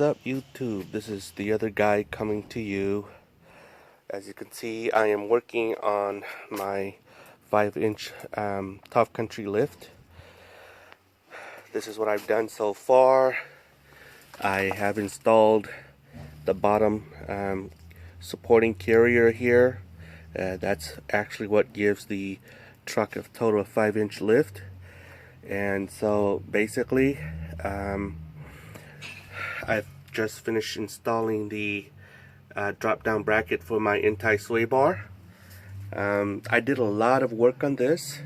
What's up, YouTube? This is the other guy coming to you. As you can see, I am working on my 5-inch Tough Country lift. This is what I've done so far. I have installed the bottom supporting carrier here. That's actually what gives the truck a total of 5-inch lift. And so basically, I've just finished installing the drop-down bracket for my anti-sway bar. I did a lot of work on this,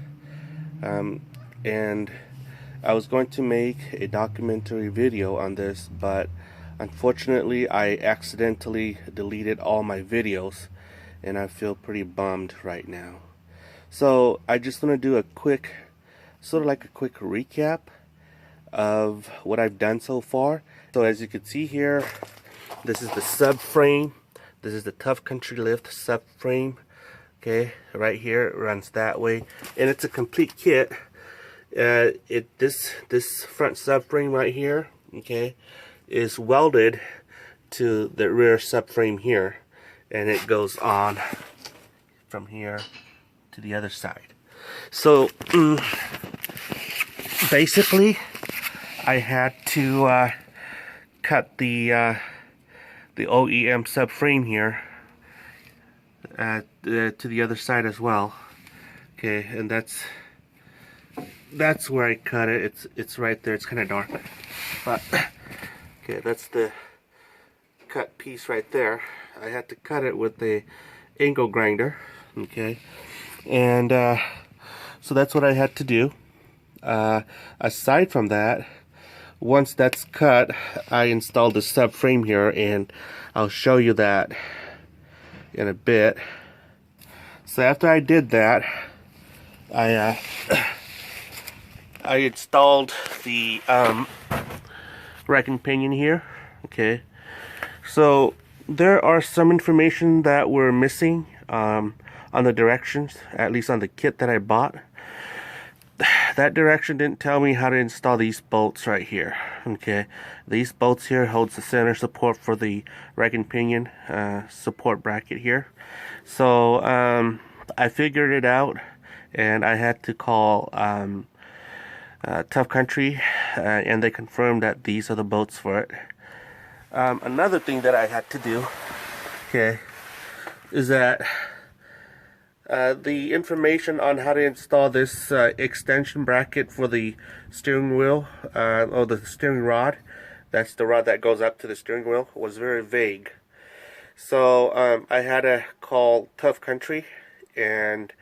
and I was going to make a documentary video on this, but unfortunately I accidentally deleted all my videos, and I feel pretty bummed right now. So I just want to do a quick, sort of like a quick recap of what I've done so far. So as you can see here, this is the subframe. This is the Tough Country lift subframe. Okay, right here it runs that way, and it's a complete kit. This front subframe right here, okay, is welded to the rear subframe here, and it goes on from here to the other side. So basically, I had to cut the OEM subframe here to the other side as well. Okay, and that's where I cut it. It's right there. It's kind of dark, but okay, that's the cut piece right there. I had to cut it with the angle grinder. Okay, and so that's what I had to do. Aside from that, once that's cut, I installed the subframe here, and I'll show you that in a bit. So after I did that, I installed the rack and pinion here. Okay, so there are some information that were missing on the directions, at least on the kit that I bought. That direction didn't tell me how to install these bolts right here. Okay, these bolts here holds the center support for the rack and pinion support bracket here. So I figured it out, and I had to call Tough Country, and they confirmed that these are the bolts for it. Another thing that I had to do, okay, is that the information on how to install this extension bracket for the steering wheel, or the steering rod, that's the rod that goes up to the steering wheel, was very vague. So I had to call Tough Country and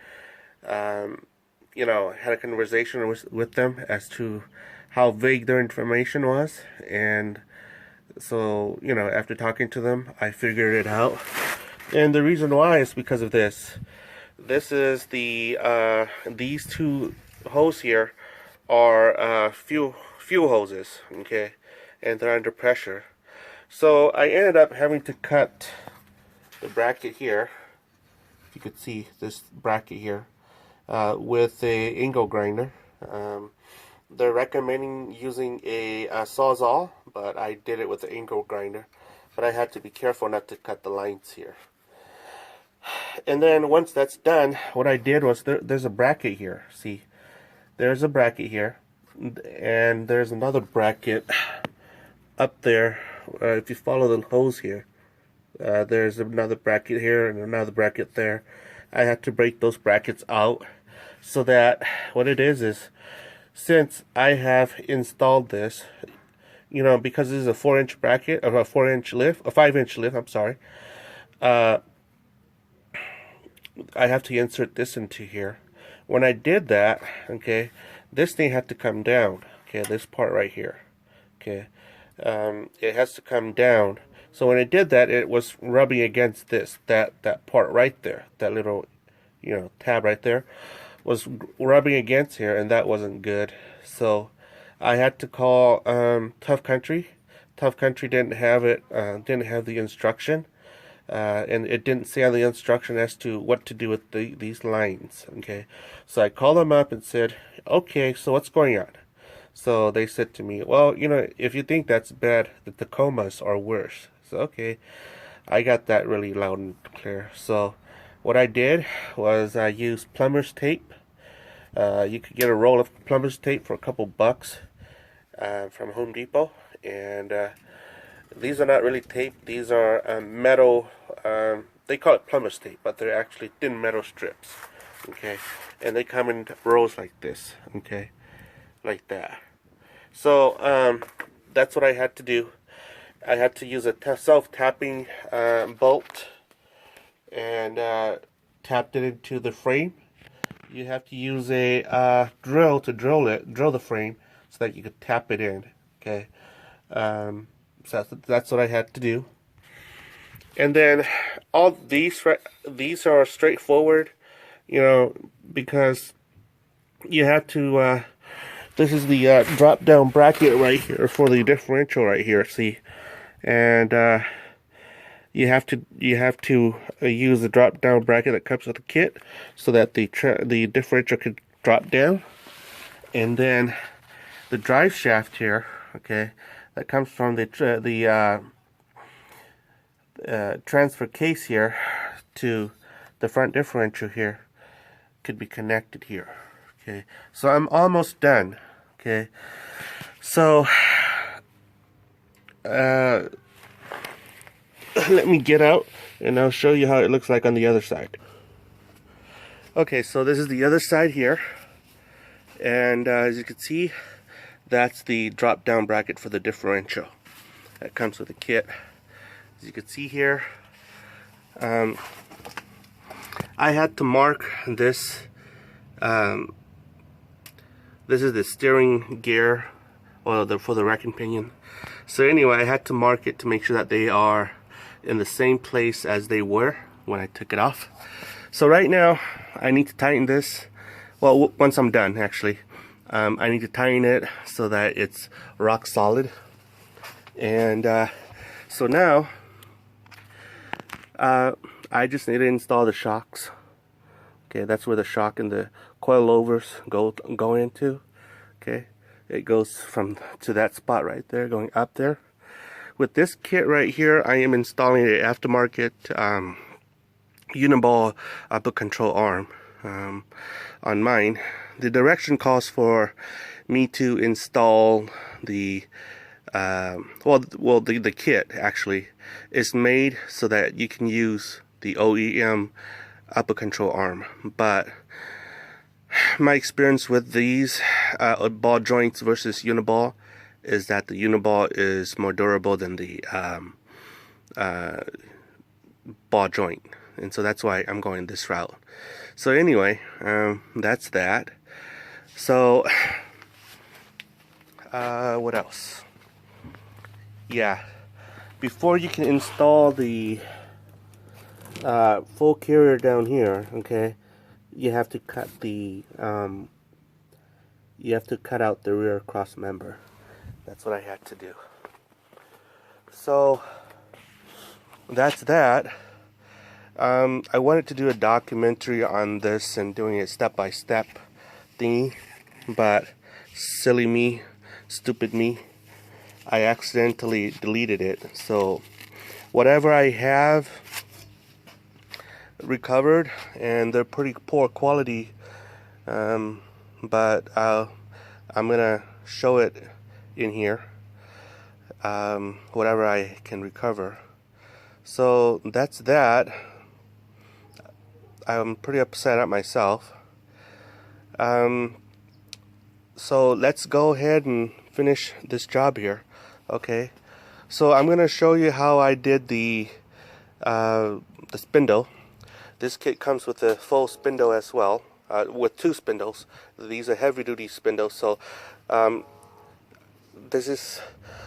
you know, had a conversation with them as to how vague their information was. And so, you know, after talking to them, I figured it out. And the reason why is because of this. This is the these two hoses here are fuel hoses, okay, and they're under pressure. So I ended up having to cut the bracket here. If you could see this bracket here with a angle grinder. They're recommending using a sawzall, but I did it with the angle grinder. But I had to be careful not to cut the lines here. And then once that's done, what I did was there's a bracket here. See, there's a bracket here, and there's another bracket up there. If you follow the hose here, there's another bracket here and another bracket there. I had to break those brackets out so that what it is since I have installed this, you know, because this is a 4-inch bracket, or a 4-inch lift, a 5-inch lift, I'm sorry, I have to insert this into here. When I did that, okay, this thing had to come down. Okay, this part right here. Okay, it has to come down. So when I did that, it was rubbing against that part right there. That little, you know, tab right there was rubbing against here, and that wasn't good. So I had to call Tough Country. Tough Country didn't have it. Didn't have the instruction. And it didn't say on the instruction as to what to do with these lines. Okay, so I called them up and said, okay, so what's going on? So they said to me, well, you know, if you think that's bad, the Tacomas are worse. So okay, I got that really loud and clear. So what I did was I used plumber's tape. You could get a roll of plumber's tape for a couple bucks from Home Depot, and these are not really tape. These are metal. They call it plumber's tape, but they're actually thin metal strips. Okay, and they come in rolls like this. Okay, like that. So that's what I had to do. I had to use a self-tapping bolt and tapped it into the frame. You have to use a drill to drill the frame, so that you could tap it in. Okay, so that's what I had to do. And then all these are straightforward, you know, because you have to. This is the drop down bracket right here for the differential right here. See, and you have to use the drop down bracket that comes with the kit, so that the differential can drop down. And then the drive shaft here, okay, that comes from the transfer case here to the front differential here, could be connected here. Okay, so I'm almost done. Okay, so let me get out and I'll show you how it looks like on the other side. Okay, so this is the other side here, and as you can see, that's the drop down bracket for the differential that comes with the kit. As you can see here, I had to mark this. This is the steering gear, or for the rack and pinion. So anyway, I had to mark it to make sure that they are in the same place as they were when I took it off. So right now, I need to tighten this. Well, once I'm done, actually, I need to tighten it so that it's rock solid. And so now, I just need to install the shocks. Okay, that's where the shock and the coilovers go into. Okay, it goes to that spot right there, going up there. With this kit right here, I am installing an aftermarket Uniball upper control arm on mine. The direction calls for me to install the the kit actually is made so that you can use the OEM upper control arm, but my experience with these ball joints versus Uniball is that the Uniball is more durable than the ball joint, and so that's why I'm going this route. So anyway, that's that. So what else? Yeah, before you can install the full carrier down here, okay, you have to cut the out the rear cross member. That's what I had to do. So that's that. I wanted to do a documentary on this and doing it step-by-step thingy, but silly me, stupid me, I accidentally deleted it. So whatever I have recovered, and they're pretty poor quality, but I'm gonna show it in here, whatever I can recover. So that's that. I'm pretty upset at myself. So let's go ahead and finish this job here. Okay, so I'm gonna show you how I did the spindle. This kit comes with a full spindle as well, with two spindles. These are heavy-duty spindles. So this is,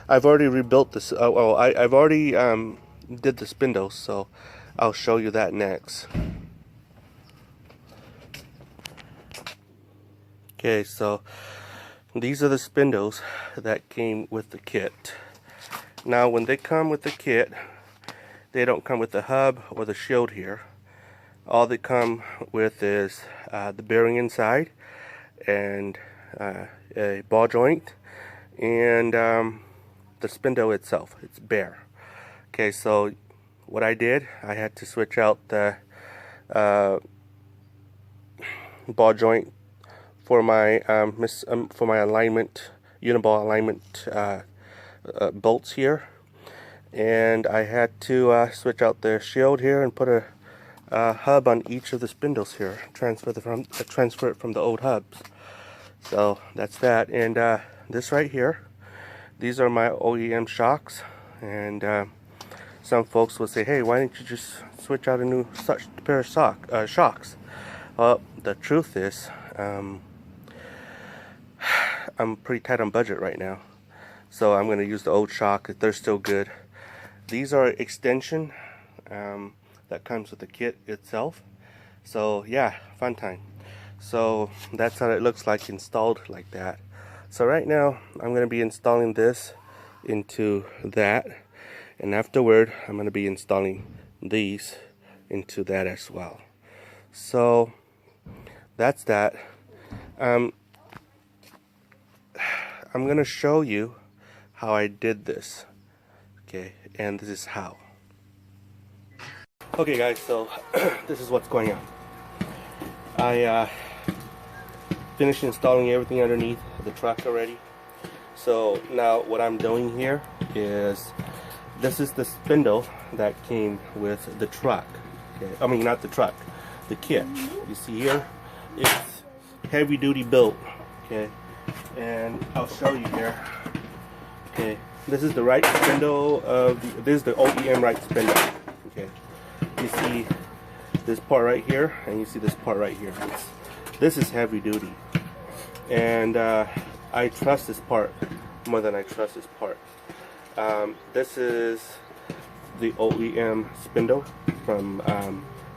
I've already rebuilt this. I've already did the spindles, so I'll show you that next. Okay, so these are the spindles that came with the kit. Now, when they come with the kit, they don't come with the hub or the shield here. All they come with is the bearing inside and a ball joint, and the spindle itself, it's bare. Okay, so what I did, I had to switch out the ball joint for my alignment, uniball alignment bolts here, and I had to switch out the shield here and put a hub on each of the spindles here, transfer it from the old hubs. So that's that. And this right here, these are my OEM shocks, and some folks will say, hey, why didn't you just switch out a new pair of shocks? Well, the truth is, I'm pretty tight on budget right now, so I'm going to use the old shock. They're still good. These are extension that comes with the kit itself. So yeah, fun time. So that's how it looks like installed like that. So right now I'm going to be installing this into that, and afterward I'm going to be installing these into that as well. So that's that. I'm going to show you how I did this. Okay, and this is how. Okay guys, so this is what's going on. I finished installing everything underneath the truck already. So now what I'm doing here is, this is the spindle that came with the truck. Okay, I mean not the truck, the kit. You see here, it's heavy duty built. Okay, and I'll show you here. Okay, this is the right spindle of this is the OEM right spindle. Okay, you see this part right here, and you see this part right here. This is heavy duty, and I trust this part more than I trust this part. This is the OEM spindle from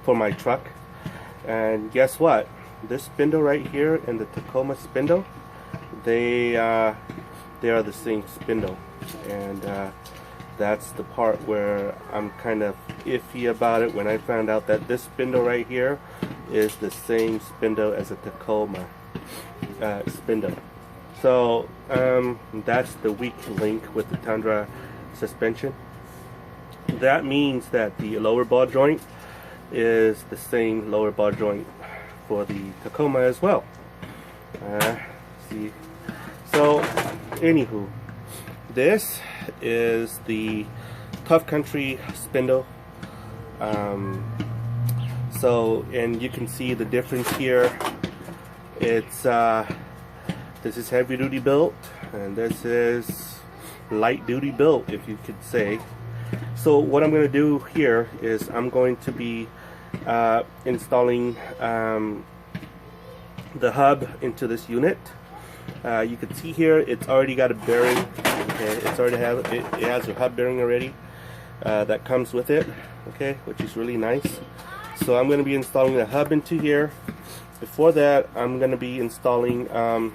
for my truck, and guess what? This spindle right here and the Tacoma spindle, they are the same spindle, and that's the part where I'm kind of iffy about it, when I found out that this spindle right here is the same spindle as a Tacoma spindle. So that's the weak link with the Tundra suspension. That means that the lower ball joint is the same lower ball joint for the Tacoma as well. See, so anywho, this is the Tuff Country spindle. So, and you can see the difference here. It's this is heavy duty built, and this is light duty built, if you could say. So what I'm going to do here is I'm going to be installing the hub into this unit. You can see here it's already got a bearing. Okay, it has a hub bearing already that comes with it. Okay, which is really nice. So I'm going to be installing the hub into here. Before that, I'm going to be installing. I'm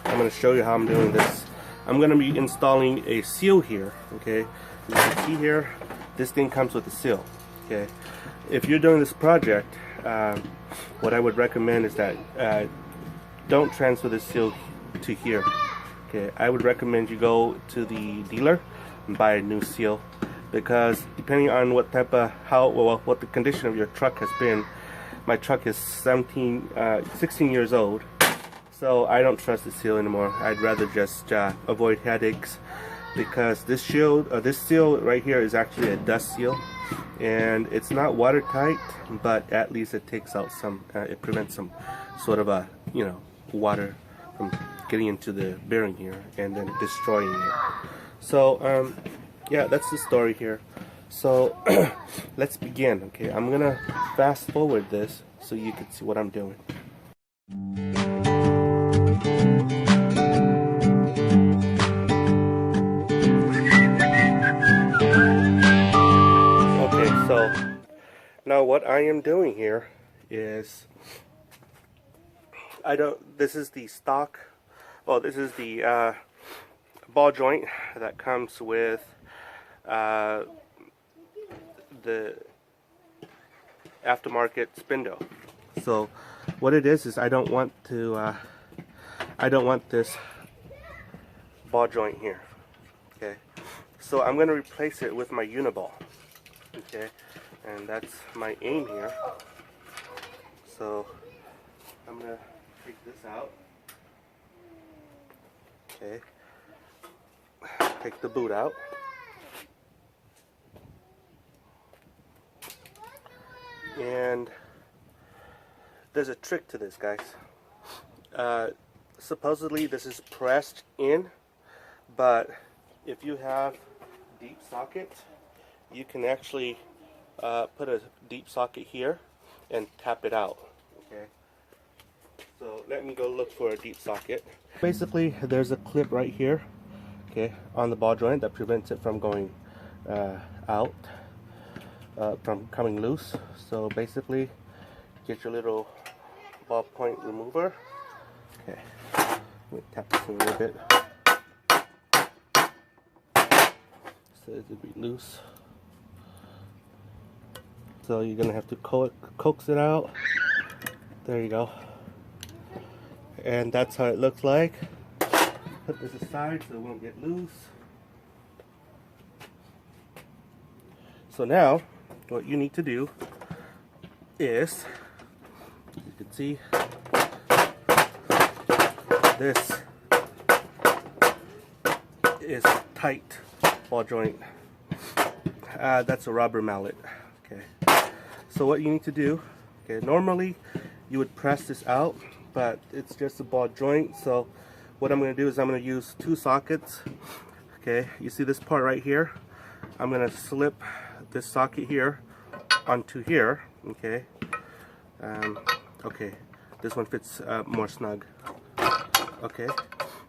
going to show you how I'm doing this. I'm going to be installing a seal here. Okay, you can see here, this thing comes with a seal. Okay, if you're doing this project, what I would recommend is that don't transfer the seal to here. Okay, I would recommend you go to the dealer and buy a new seal, because depending on what type of what the condition of your truck has been, my truck is 16 years old, so I don't trust the seal anymore. I'd rather just avoid headaches, because this seal right here is actually a dust seal, and it's not watertight, but at least it takes out some, it prevents some sort of a, water from getting into the bearing here and then destroying it. So yeah, that's the story here. So let's begin. Okay, I'm gonna fast forward this so you can see what I'm doing. Okay, so now what I am doing here is, this is the stock, well, this is the ball joint that comes with the aftermarket spindle. So what it is I don't want to I don't want this ball joint here. Okay, so I'm going to replace it with my uniball. Okay, and that's my aim here. So I'm going to take this out. Okay, take the boot out. And there's a trick to this, guys. Supposedly this is pressed in, but if you have deep socket, you can actually put a deep socket here and tap it out. Okay, so let me go look for a deep socket. Basically, there's a clip right here, okay, on the ball joint that prevents it from going out, from coming loose. So basically, get your little ballpoint remover. Okay, let me tap this a little bit so it'll be loose. So you're gonna have to coax it out. There you go. And that's how it looks like. Put this aside so it won't get loose. So now, what you need to do is, you can see, this is a tight ball joint. That's a rubber mallet. Okay. So what you need to do, okay, normally you would press this out, but it's just a ball joint. So what I'm going to do is I'm going to use 2 sockets. Okay, you see this part right here? I'm going to slip this socket here onto here. Okay. Okay, this one fits more snug. Okay,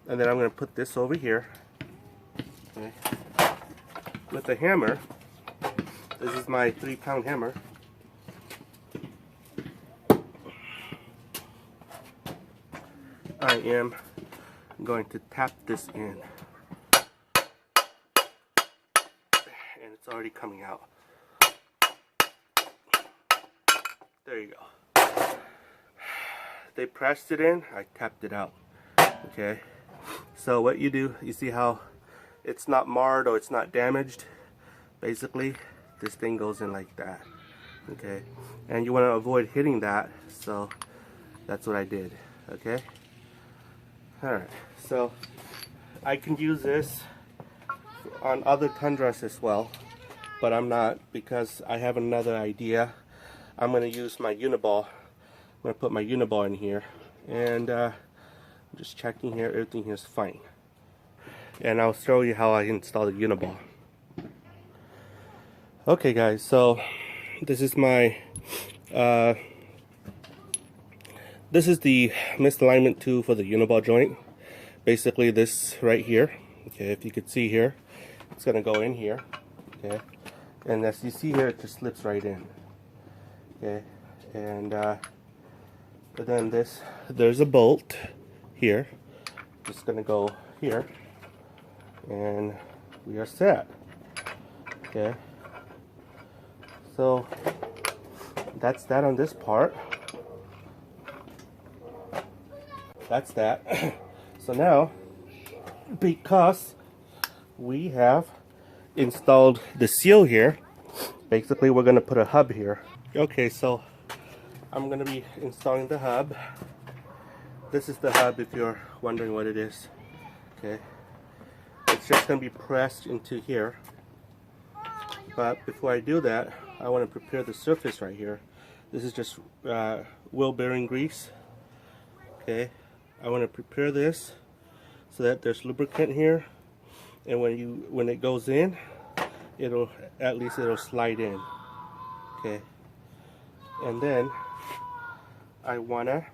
and then I'm going to put this over here. Okay. With the hammer, this is my 3-pound hammer. I am going to tap this in, and it's already coming out. There you go. They pressed it in, I tapped it out. Okay, so what you do, you see how it's not marred or it's not damaged? Basically, this thing goes in like that. Okay, and you want to avoid hitting that, so that's what I did. Okay. Alright, so I can use this on other Tundras as well, but I'm not, because I have another idea. I'm going to use my uniball. I'm going to put my uniball in here, and I'm just checking here, everything here is fine. And I'll show you how I install the uniball. Okay guys, so this is my this is the misalignment tool for the uniball joint. Basically this right here. Okay, if you could see here, it's gonna go in here. Okay, and as you see here, it just slips right in. Okay, and but then there's a bolt here. Just gonna go here, and we are set. Okay, so that's that on this part. That's that. So now, because we have installed the seal here, basically we're going to put a hub here. Okay, so I'm going to be installing the hub. This is the hub if you're wondering what it is. Okay, it's just going to be pressed into here. But before I do that, I want to prepare the surface right here. This is just wheel bearing grease. Okay, I want to prepare this so that there's lubricant here, and when it goes in, it'll slide in. Okay, and then I wanna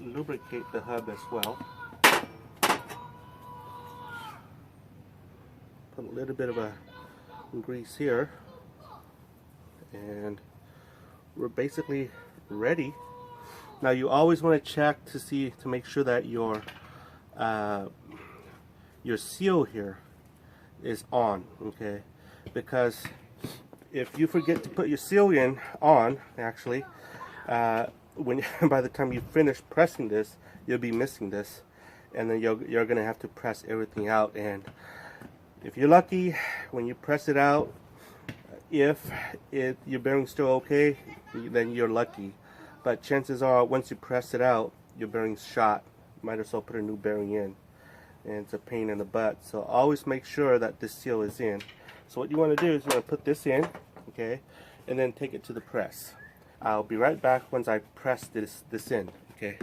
lubricate the hub as well. Put a little bit of a grease here, and we're basically ready. Now you always want to check to make sure that your seal here is on, okay? Because if you forget to put your seal on, actually, when by the time you finish pressing this, you'll be missing this, and then you're gonna have to press everything out. And if you're lucky, when you press it out, if your bearing's still okay, then you're lucky. But chances are, once you press it out, your bearing's shot. You might as well put a new bearing in, and it's a pain in the butt. So always make sure that this seal is in. So what you want to do is you want to put this in, okay, and then take it to the press. I'll be right back once I press this in, okay.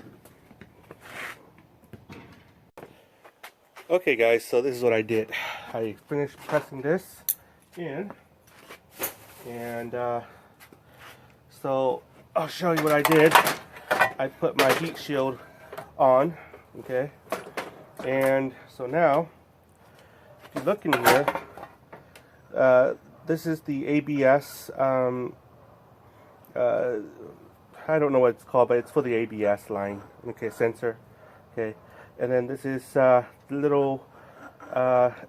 Okay guys, so this is what I did. I finished pressing this in, and so I'll show you what I did. I put my heat shield on, okay, and so now if you look in here, this is the ABS, I don't know what it's called, but it's for the ABS line, okay, sensor, okay. And then this is the little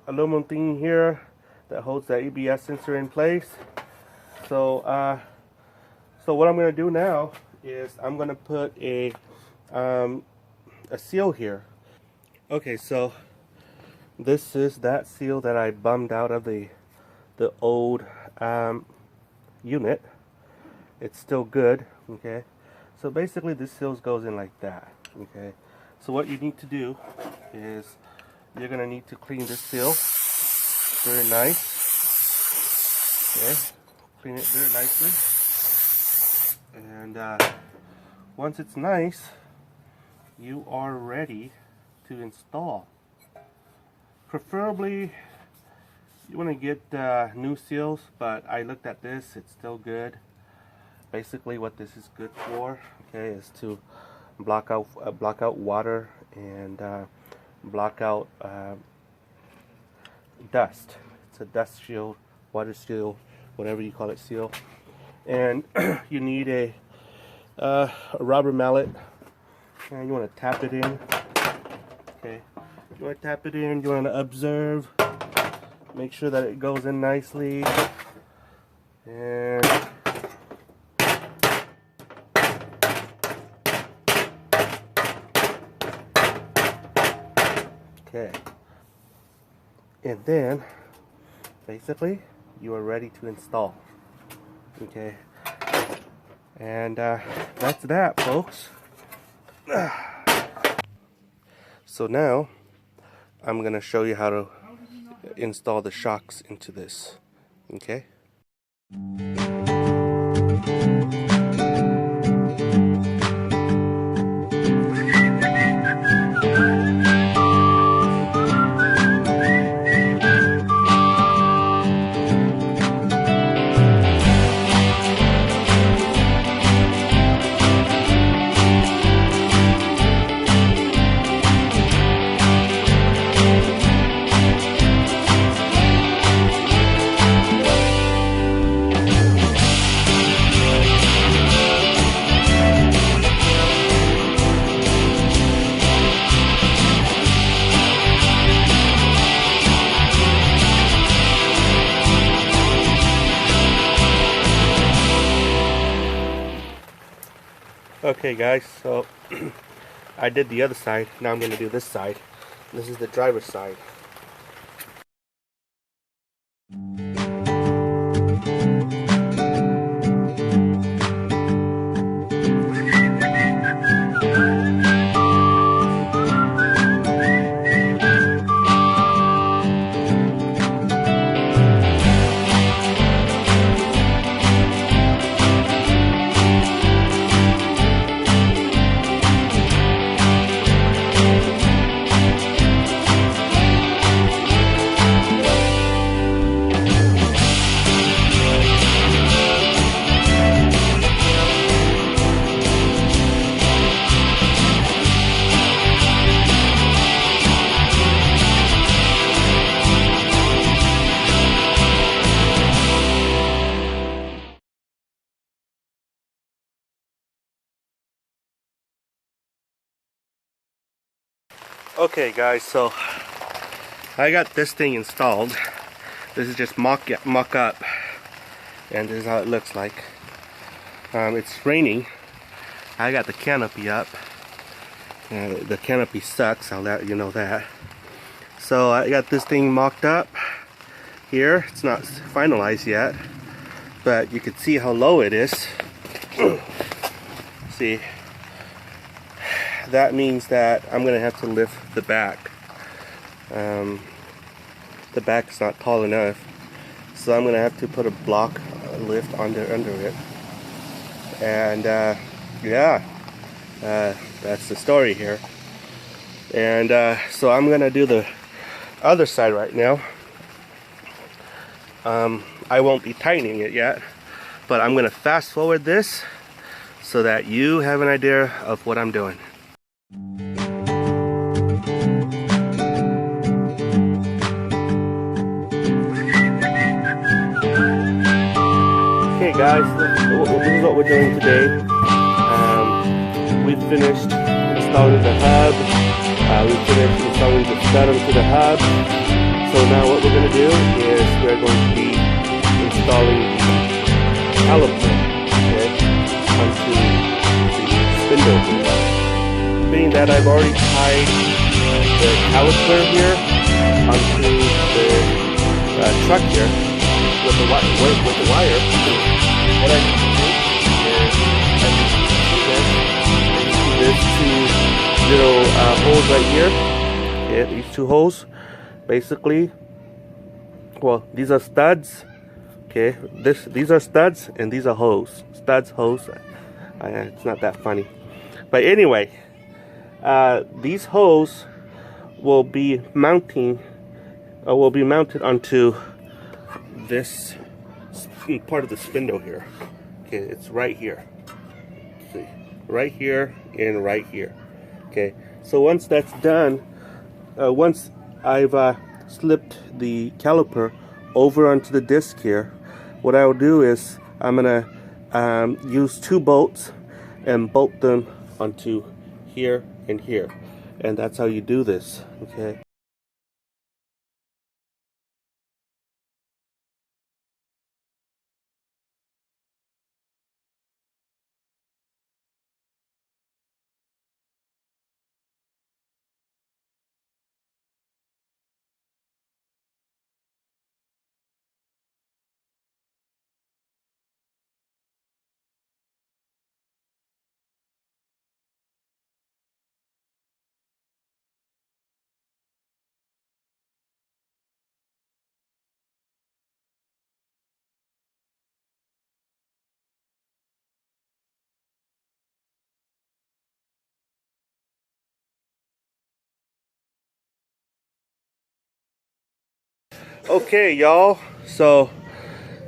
aluminum thing here that holds the ABS sensor in place. So so what I'm going to do now is I'm going to put a seal here. Okay, so this is that seal that I bummed out of the old unit. It's still good, okay. So basically this seal goes in like that, okay. So what you need to do is you're going to need to clean this seal very nice, okay. Clean it very nicely, and once it's nice, you are ready to install. Preferably you want to get new seals, but I looked at this, it's still good. Basically what this is good for, okay, is to block out water and block out dust. It's a dust shield, water shield, whatever you call it, seal. And you need a rubber mallet, and you want to tap it in, okay. You want to tap it in, you want to observe, make sure that it goes in nicely, and okay. And then basically you are ready to install, okay. And that's that, folks. So now I'm gonna show you how to install the shocks into this, okay. Okay guys, so I did the other side, now I'm going to do this side. This is the driver's side. Okay guys, so I got this thing installed. This is just mock up, and this is how it looks like. It's raining, I got the canopy up. The canopy sucks, I'll let you know that. So I got this thing mocked up here. It's not finalized yet, but you can see how low it is. See, that means that I'm gonna have to lift the back. The back is not tall enough, so I'm gonna have to put a block lift under it. And yeah, that's the story here. And so I'm gonna do the other side right now. I won't be tightening it yet, but I'm gonna fast forward this so that you have an idea of what I'm doing. Okay guys, this is what we're doing today. We finished installing the hub. We finished installing the stud onto the hub. So now what we're going to do is we're going to be installing the caliper, okay, onto the spindle. Being that I've already tied the caliper here onto the truck here with the wire, what I need to do is there's two little holes right here. Okay, these two holes. Basically, well, these are studs. Okay, these are studs and these are hose. Studs, hose. It's not that funny, but anyway, these hose will be mounted onto this part of the spindle here. Okay, it's right here. See, right here and right here. Okay, so once that's done, once I've slipped the caliper over onto the disc here, what I will do is I'm gonna use 2 bolts and bolt them onto here and here, and that's how you do this. Okay. Okay, y'all, so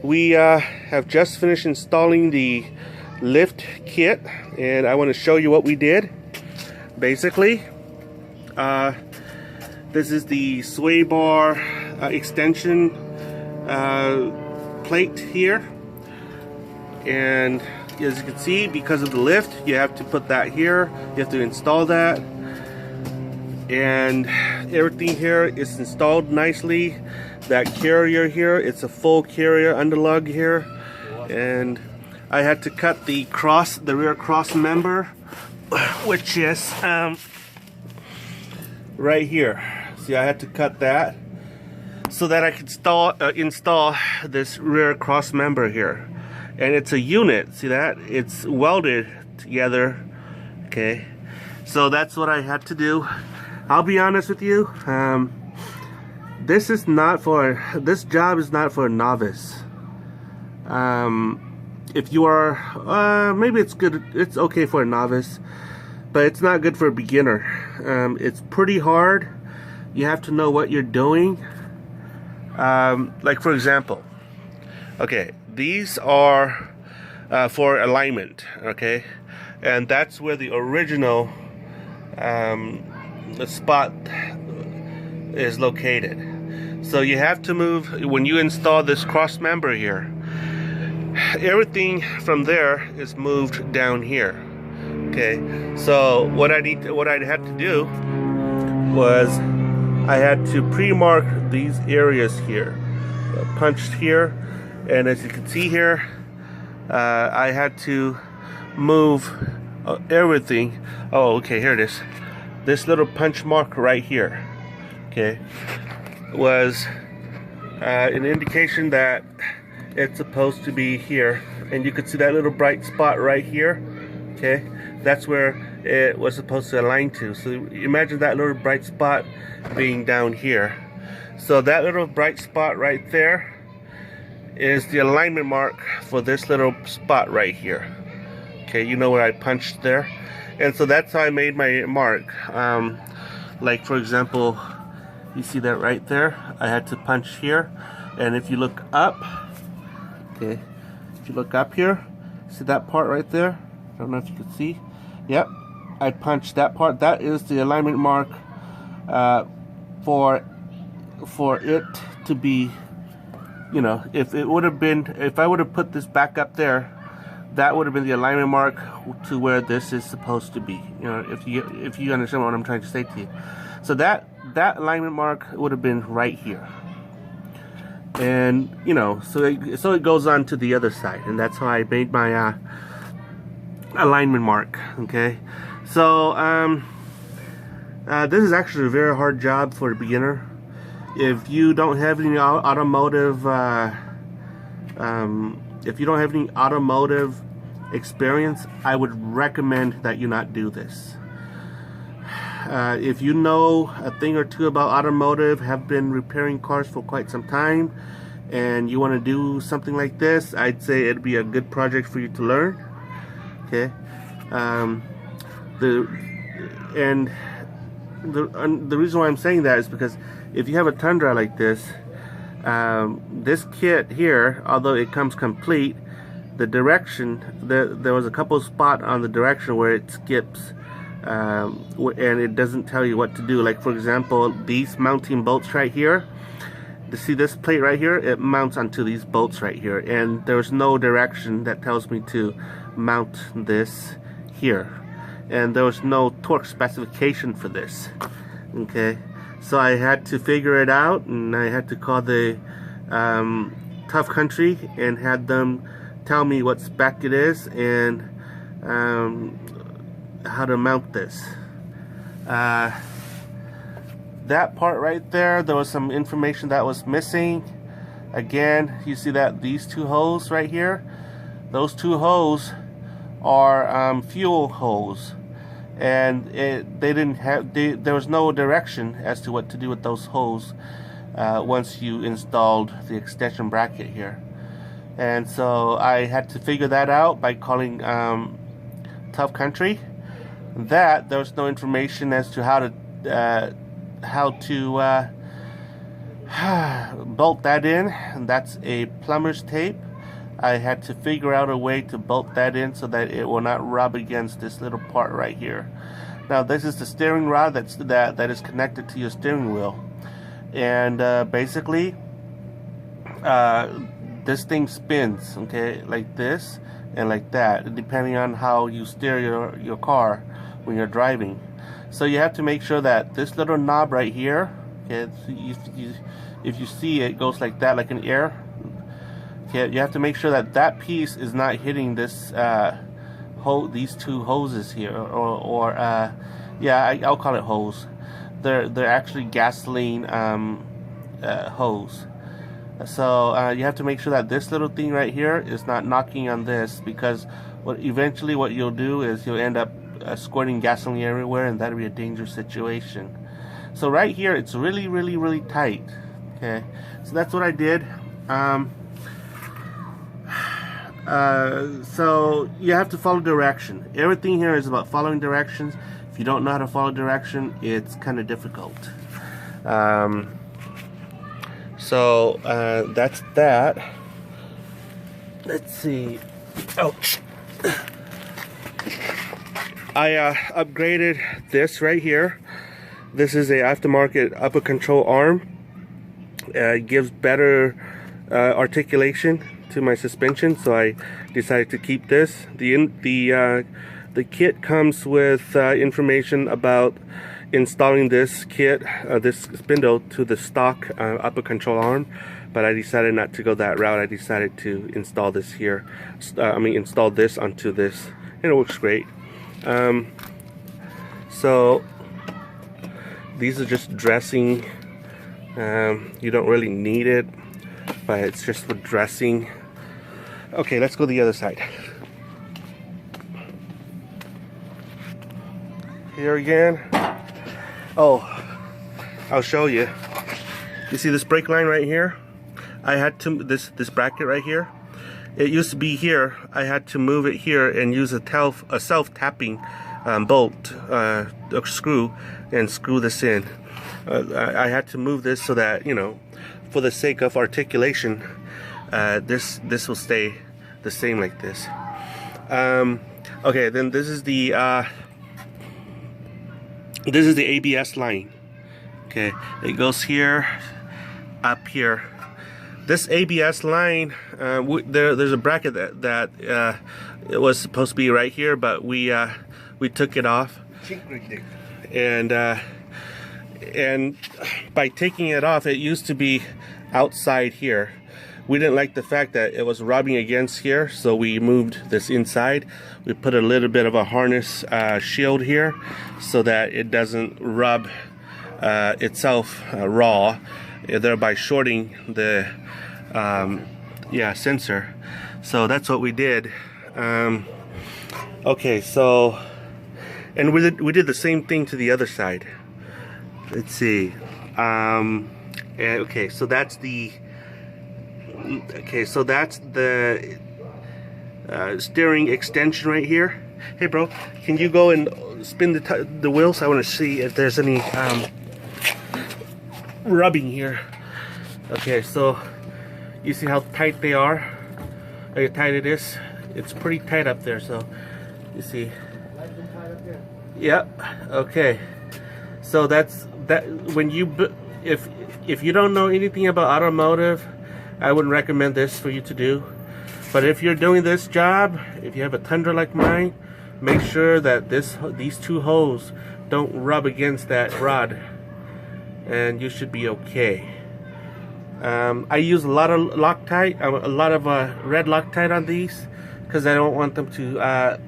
we have just finished installing the lift kit, and I want to show you what we did. Basically, this is the sway bar extension plate here, and as you can see, because of the lift, you have to put that here, you have to install that, and everything here is installed nicely. That carrier here, it's a full carrier underlug here, and I had to cut the rear cross member, which is right here. See, I had to cut that so that I could install this rear cross member here, and it's a unit. See that? It's welded together. Okay, so that's what I had to do. I'll be honest with you. This job is not for a novice. If you are, maybe it's good, it's okay for a novice, but it's not good for a beginner. It's pretty hard. You have to know what you're doing. Like for example, okay, these are for alignment, okay, and that's where the original the spot is located. So you have to move when you install this cross member here. Everything from there is moved down here. Okay, so what I had to do was I had to pre-mark these areas here, punched here, and as you can see here, I had to move everything. Oh, okay, here it is. This little punch mark right here, okay, was an indication that it's supposed to be here. And you could see that little bright spot right here, okay? That's where it was supposed to align to. So imagine that little bright spot being down here. So that little bright spot right there is the alignment mark for this little spot right here. Okay, you know where I punched there? And so that's how I made my mark. Like for example, you see that right there? I had to punch here. And if you look up, okay, if you look up here, see that part right there? I don't know if you can see. Yep, I punched that part. That is the alignment mark for it to be, you know, if it would have been, if I would have put this back up there, that would have been the alignment mark to where this is supposed to be. You know, if you understand what I'm trying to say to you. So that alignment mark would have been right here. And you know, so it goes on to the other side, and that's how I made my alignment mark. Okay, so this is actually a very hard job for a beginner. If you don't have any automotive experience, I would recommend that you not do this. If you know a thing or two about automotive, have been repairing cars for quite some time, and you want to do something like this, I'd say it'd be a good project for you to learn. Okay, the reason why I'm saying that is because if you have a Tundra like this, this kit here, although it comes complete, the direction, there was a couple of spots on the direction where it skips. And it doesn't tell you what to do. Like for example, these mounting bolts right here, to see this plate right here, it mounts onto these bolts right here, and there's no direction that tells me to mount this here, and there was no torque specification for this. Okay, so I had to figure it out, and I had to call the Tuff country and had them tell me what spec it is and how to mount this. That part right there, there was some information that was missing. Again, you see that these two holes right here, those two holes are fuel holes, and there was no direction as to what to do with those holes once you installed the extension bracket here. And so I had to figure that out by calling Tuff country. That there was no information as to how to bolt that in, and that's a plumber's tape. I had to figure out a way to bolt that in so that it will not rub against this little part right here. Now this is the steering rod that is connected to your steering wheel, and basically this thing spins, okay, like this and like that, depending on how you steer your car when you're driving. So you have to make sure that this little knob right here, okay, if you see it goes like that, like an air. Okay, you have to make sure that that piece is not hitting this these two hoses here, or yeah, I'll call it hose. They're actually gasoline hose. So you have to make sure that this little thing right here is not knocking on this, because eventually what you'll do is you'll end up squirting gasoline everywhere, and that'll be a dangerous situation. So right here it's really, really, really tight. Okay, so that's what I did. So you have to follow direction. Everything here is about following directions. If you don't know how to follow direction, it's kind of difficult. So that's that. Let's see. Ouch. I upgraded this right here. This is a aftermarket upper control arm. It gives better articulation to my suspension, so I decided to keep this. The kit comes with information about installing this kit, this spindle, to the stock upper control arm, but I decided not to go that route. I decided to install this here. Install this onto this, and it works great. So these are just dressing. You don't really need it, but it's just for dressing. Okay, let's go the other side. Here again. Oh, I'll show you. You see this brake line right here? I had to, this bracket right here, it used to be here. I had to move it here and use a self-tapping bolt, a screw, and screw this in. I had to move this so that, you know, for the sake of articulation, this will stay the same like this. Okay, then this is the ABS line. Okay, it goes here, up here. This ABS line, there's a bracket that it was supposed to be right here, but we took it off, and by taking it off, it used to be outside here. We didn't like the fact that it was rubbing against here, so we moved this inside. We put a little bit of a harness shield here so that it doesn't rub itself raw, thereby shorting the sensor. So that's what we did. Okay, so, and we did the same thing to the other side. Let's see. Okay, so that's the steering extension right here. Hey bro, can you go and spin the wheels? I want to see if there's any rubbing here. Okay, so you see how tight they are? How tight it is? It's pretty tight up there, so you see. Yep. Okay. So that's that. When you, if you don't know anything about automotive, I wouldn't recommend this for you to do. But if you're doing this job, if you have a Tundra like mine, make sure that these two holes don't rub against that rod, and you should be okay. I use a lot of Loctite, a lot of red Loctite on these, because I don't want them to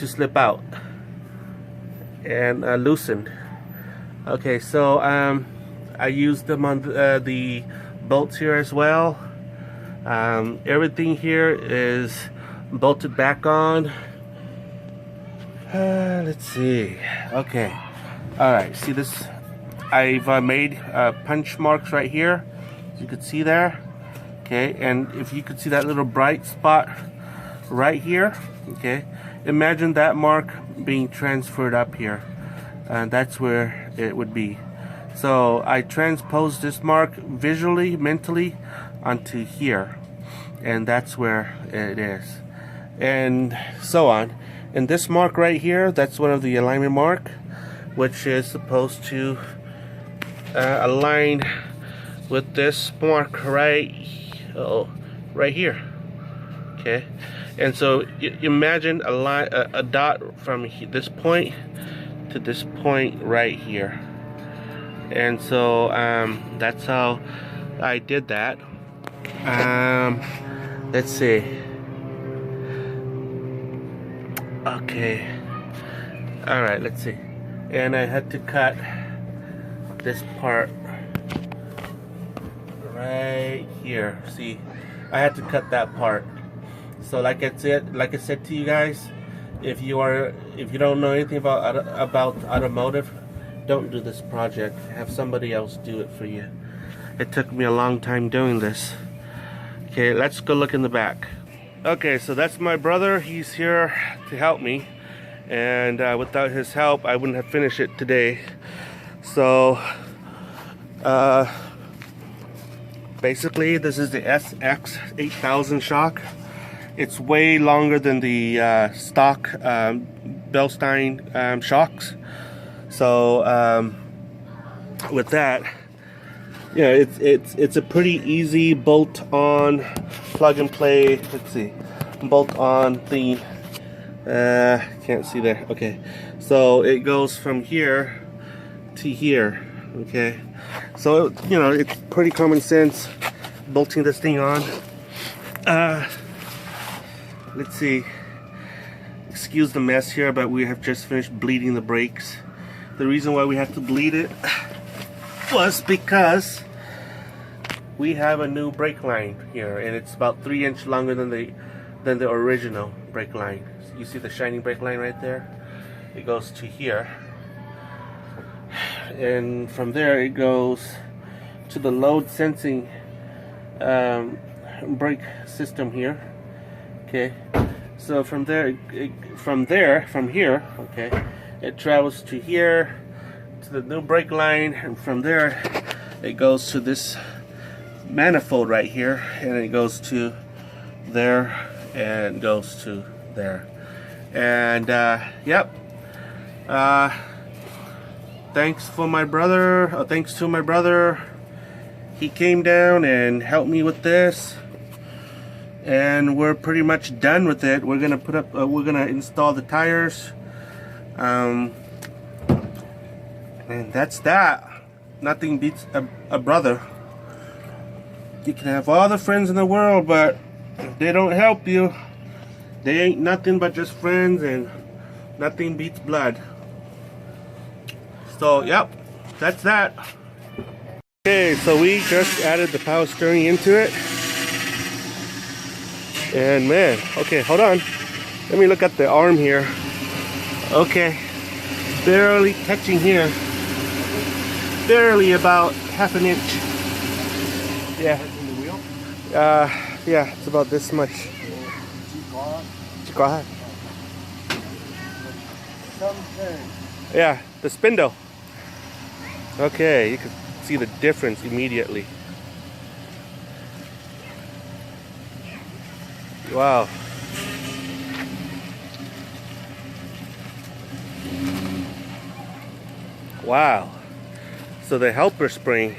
slip out and loosen. Okay, so I use them on the bolts here as well. Everything here is bolted back on. Let's see. Okay, all right, see this, I've made punch marks right here, you could see there. Okay, and if you could see that little bright spot right here, okay, imagine that mark being transferred up here, and that's where it would be. So I transposed this mark visually, mentally onto here, and that's where it is, and so on. And this mark right here, that's one of the alignment mark, which is supposed to align with this mark right here. Okay, and so imagine a line, a dot from this point to this point right here. And so that's how I did that. Let's see. Okay, all right, let's see. And I had to cut this part right here. See, I had to cut that part. So like I said to you guys, if you don't know anything about automotive, don't do this project. Have somebody else do it for you. It took me a long time doing this. Okay, let's go look in the back. Okay, so that's my brother. He's here to help me, and without his help I wouldn't have finished it today. So basically this is the SX8000 shock. It's way longer than the stock Belstein shocks. So with that, yeah, it's a pretty easy bolt on, plug and play. Let's see, bolt on thing. Can't see there. Okay, so it goes from here to here. Okay, so you know, it's pretty common sense bolting this thing on. Let's see. Excuse the mess here, but we have just finished bleeding the brakes. The reason why we had to bleed it was because we have a new brake line here, and it's about 3 inches longer than the original brake line. You see the shining brake line right there? It goes to here, and from there it goes to the load sensing brake system here. Okay, so from here, okay, it travels to here, to the new brake line, and from there it goes to this manifold right here, and it goes to there and goes to there. And yep, thanks to my brother. He came down and helped me with this, and we're pretty much done with it. We're gonna put up we're gonna install the tires, and that's that. Nothing beats a brother. You can have all the friends in the world, but if they don't help you, they ain't nothing but just friends, and nothing beats blood. So yep, that's that. Okay, so we just added the power steering into it, and man, okay, hold on, let me look at the arm here. Okay, barely touching here, barely about half an inch. Yeah. Yeah, it's about this much. Yeah, the spindle. Okay, you can see the difference immediately. Wow. Wow. So the helper spring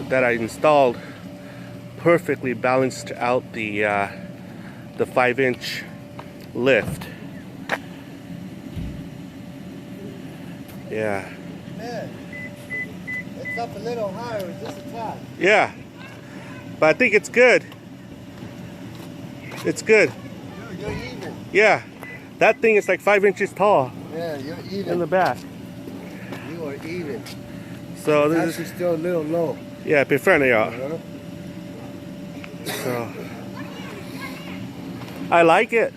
that I installed perfectly balanced out the 5-inch lift. Yeah. Man, it's up a little higher. Is this a tad? Yeah, but I think it's good. It's good. You're even. Yeah, that thing is like 5 inches tall. Yeah, you're even. In the back. You are even. So this actually is still a little low. yeah, prefer y'all. So I like it.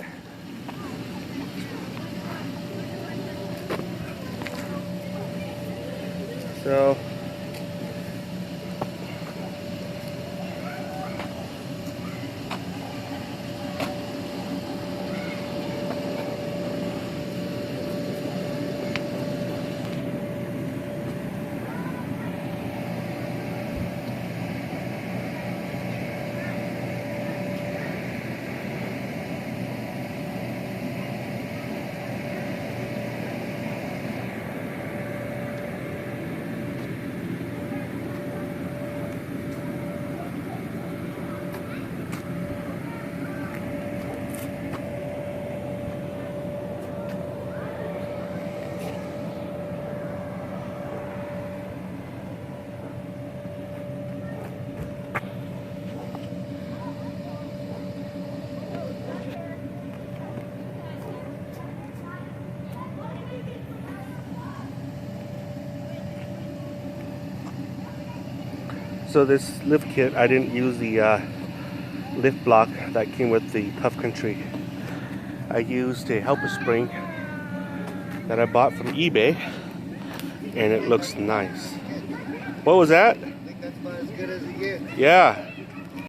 So this lift kit, I didn't use the lift block that came with the Tuff Country. I used a helper spring that I bought from eBay, and it looks nice. What was that? I think that's about as good as it gets. Yeah.